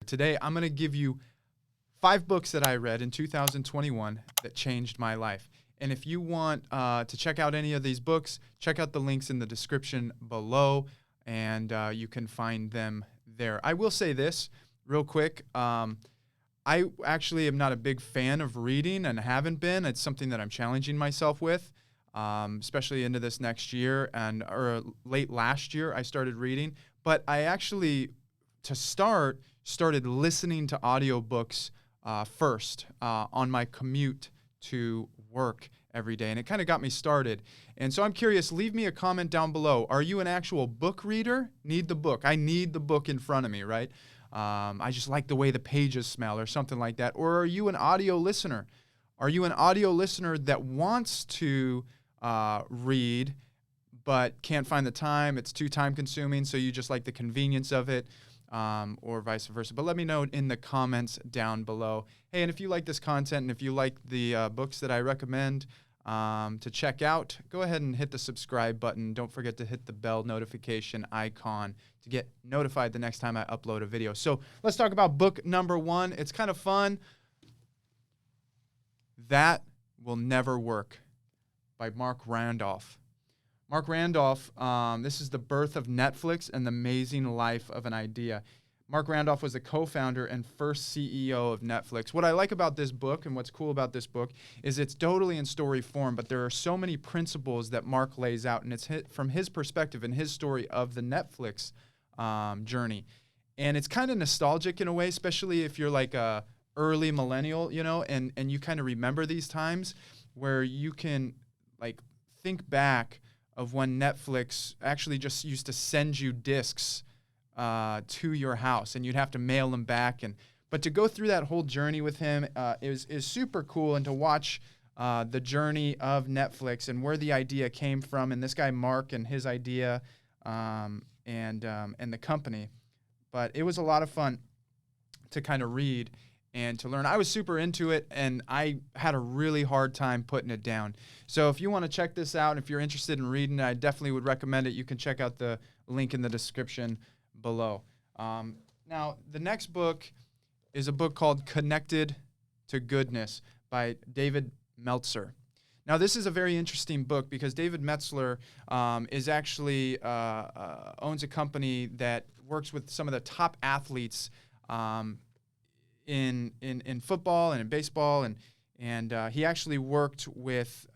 Today, I'm going to give you 5 books that I read in 2021 that changed my life. And if you want to check out any of these books, check out the links in the description below, and you can find them there. I will say this real quick. I actually am not a big fan of reading and haven't been. It's something that I'm challenging myself with, especially into this next year or late last year I started reading. But I actually, to started listening to audiobooks first on my commute to work every day, and it kind of got me started. And so I'm curious, leave me a comment down below. Are you an actual book reader? Need the book. I need the book in front of me, right? I just like the way the pages smell or something like that. Or are you an audio listener? Are you an audio listener that wants to read but can't find the time? It's too time consuming, so you just like the convenience of it, or vice versa. But let me know in the comments down below. Hey, and if you like this content and if you like the books that I recommend to check out, go ahead and hit the subscribe button. Don't forget to hit the bell notification icon to get notified the next time I upload a video. So let's talk about book number 1. It's kind of fun. That Will Never Work by Mark Randolph. Mark Randolph, this is the birth of Netflix and the amazing life of an idea. Mark Randolph was the co-founder and first CEO of Netflix. What I like about this book and what's cool about this book is it's totally in story form, but there are so many principles that Mark lays out, and it's from his perspective and his story of the Netflix journey. And it's kind of nostalgic in a way, especially if you're like a early millennial, and you kind of remember these times where you can like think back of when Netflix actually just used to send you discs to your house, and you'd have to mail them back. But to go through that whole journey with him is super cool, and to watch the journey of Netflix and where the idea came from, and this guy Mark and his idea and the company. But it was a lot of fun to kind of read and to learn. I was super into it, and I had a really hard time putting it down. So if you want to check this out, and if you're interested in reading it, I definitely would recommend it. You can check out the link in the description below. Now, the next book is a book called Connected to Goodness by David Meltzer. Now, this is a very interesting book because David Meltzer is actually owns a company that works with some of the top athletes in football and in baseball, and he actually worked with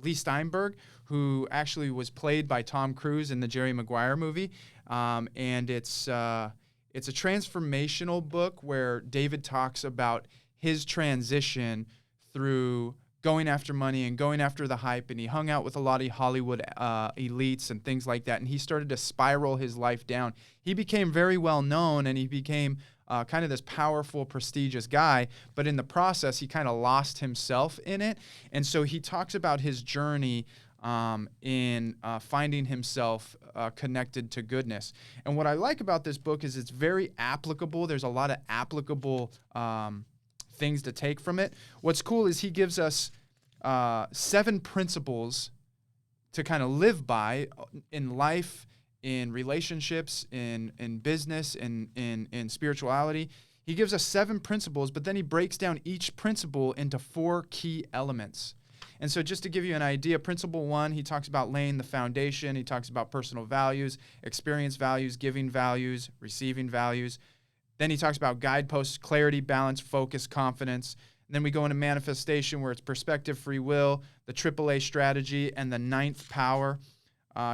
Lee Steinberg, who actually was played by Tom Cruise in the Jerry Maguire movie, and it's a transformational book where David talks about his transition through going after money and going after the hype, and he hung out with a lot of Hollywood elites and things like that, and he started to spiral his life down. He became very well known, and he became kind of this powerful, prestigious guy, but in the process, he kind of lost himself in it. And so he talks about his journey in finding himself connected to goodness. And what I like about this book is it's very applicable. There's a lot of applicable things to take from it. What's cool is he gives us 7 principles to kind of live by in life, in relationships, in business, in spirituality. He gives us 7 principles, but then he breaks down each principle into 4 key elements. And so just to give you an idea, principle 1, he talks about laying the foundation. He talks about personal values, experience values, giving values, receiving values. Then he talks about guideposts, clarity, balance, focus, confidence. And then we go into manifestation, where it's perspective, free will, the AAA strategy, and the 9th power.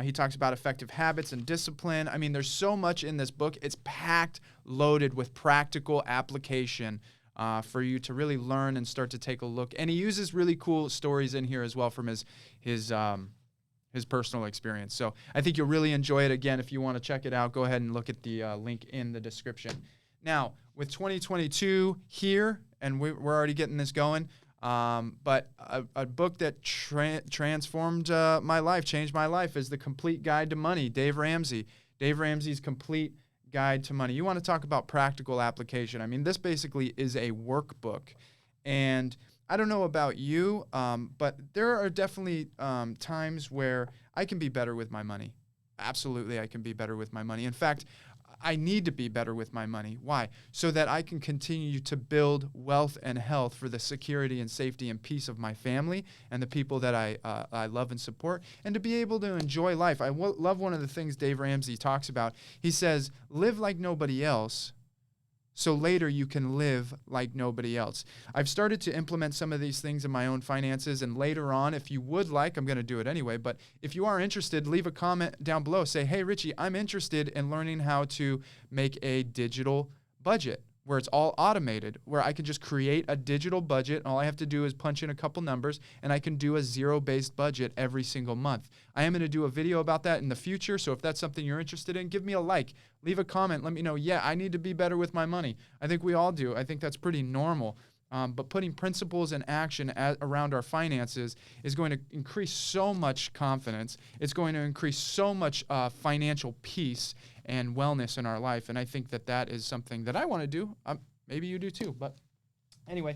He talks about effective habits and discipline. I mean, there's so much in this book. It's packed, loaded with practical application for you to really learn and start to take a look. And he uses really cool stories in here as well from his personal experience. So I think you'll really enjoy it. Again, if you want to check it out, go ahead and look at the link in the description. Now, with 2022 here, and we're already getting this going, but a book that transformed my life, changed my life, is The Complete Guide to Money, Dave Ramsey. Dave Ramsey's Complete Guide to Money. You want to talk about practical application. I mean, this basically is a workbook. And I don't know about you, but there are definitely times where I can be better with my money. Absolutely, I can be better with my money. In fact, I need to be better with my money. Why? So that I can continue to build wealth and health for the security and safety and peace of my family and the people that I love and support, and to be able to enjoy life. I love one of the things Dave Ramsey talks about. He says, live like nobody else, so later you can live like nobody else. I've started to implement some of these things in my own finances, and later on, if you would like, I'm going to do it anyway, but if you are interested, leave a comment down below. Say, hey, Richie, I'm interested in learning how to make a digital budget where it's all automated, where I can just create a digital budget, and all I have to do is punch in a couple numbers, and I can do a zero-based budget every single month. I am going to do a video about that in the future, so if that's something you're interested in, give me a like, leave a comment, let me know, yeah, I need to be better with my money. I think we all do. I think that's pretty normal. But putting principles in action around our finances is going to increase so much confidence. It's going to increase so much financial peace and wellness in our life. And I think that that is something that I want to do. Maybe you do too. But anyway,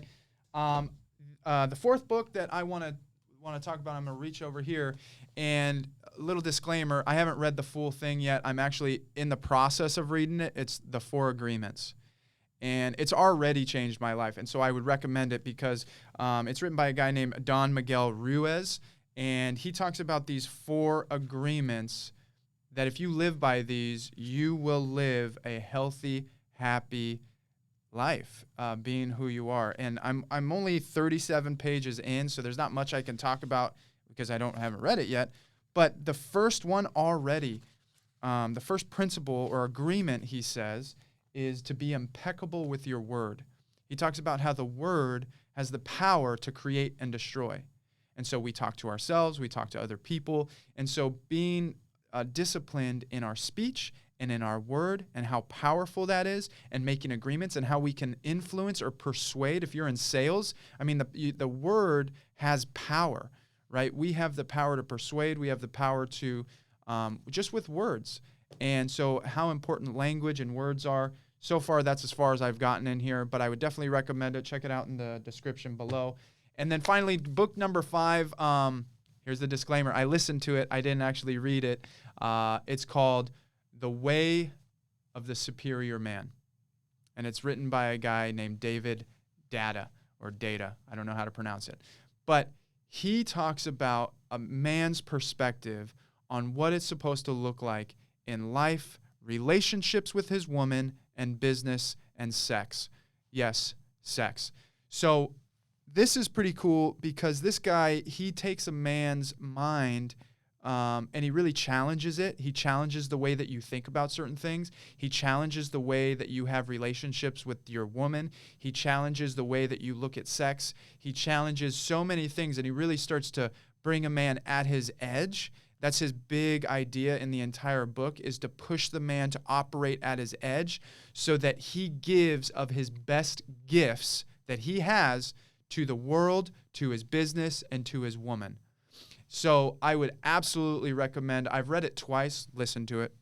the fourth book that I want to talk about, I'm going to reach over here. And a little disclaimer, I haven't read the full thing yet. I'm actually in the process of reading it. It's The Four Agreements. And it's already changed my life. And so I would recommend it because it's written by a guy named Don Miguel Ruiz. And he talks about these 4 agreements that if you live by these, you will live a healthy, happy life, being who you are. And I'm only 37 pages in, so there's not much I can talk about because I haven't read it yet. But the first one already, the first principle or agreement, he says, is to be impeccable with your word. He talks about how the word has the power to create and destroy. And so we talk to ourselves, we talk to other people. And so being disciplined in our speech and in our word and how powerful that is, and making agreements and how we can influence or persuade. If you're in sales, I mean, the word has power, right? We have the power to persuade. We have the power to, just with words. And so how important language and words are. So far, that's as far as I've gotten in here, but I would definitely recommend it. Check it out in the description below. And then finally, book number 5, here's the disclaimer. I listened to it. I didn't actually read it. It's called The Way of the Superior Man. And it's written by a guy named David Data, or Data. I don't know how to pronounce it. But he talks about a man's perspective on what it's supposed to look like in life, relationships with his woman, and business and sex. Yes, sex. So this is pretty cool because this guy, he takes a man's mind and he really challenges it. He challenges the way that you think about certain things. He challenges the way that you have relationships with your woman. He challenges the way that you look at sex. He challenges so many things, and he really starts to bring a man at his edge. That's his big idea in the entire book, is to push the man to operate at his edge so that he gives of his best gifts that he has to the world, to his business, and to his woman. So I would absolutely recommend. I've read it twice, listened to it.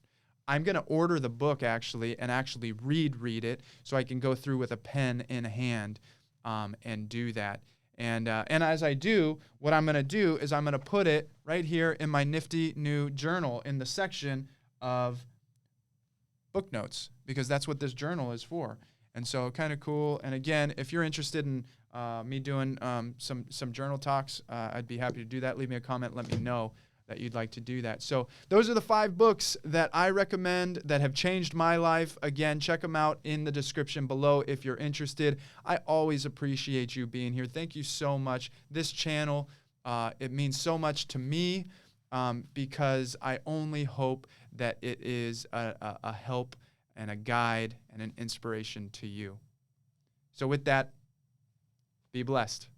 I'm going to order the book actually and actually read it so I can go through with a pen in hand and do that. And as I do, what I'm going to do is I'm going to put it right here in my nifty new journal in the section of book notes, because that's what this journal is for. And so kind of cool. And again, if you're interested in me doing some journal talks, I'd be happy to do that. Leave me a comment. Let me know that you'd like to do that. So those are the 5 books that I recommend that have changed my life. Again, check them out in the description below if you're interested. I always appreciate you being here. Thank you so much. This channel, it means so much to me because I only hope that it is a help and a guide and an inspiration to you. So with that, be blessed.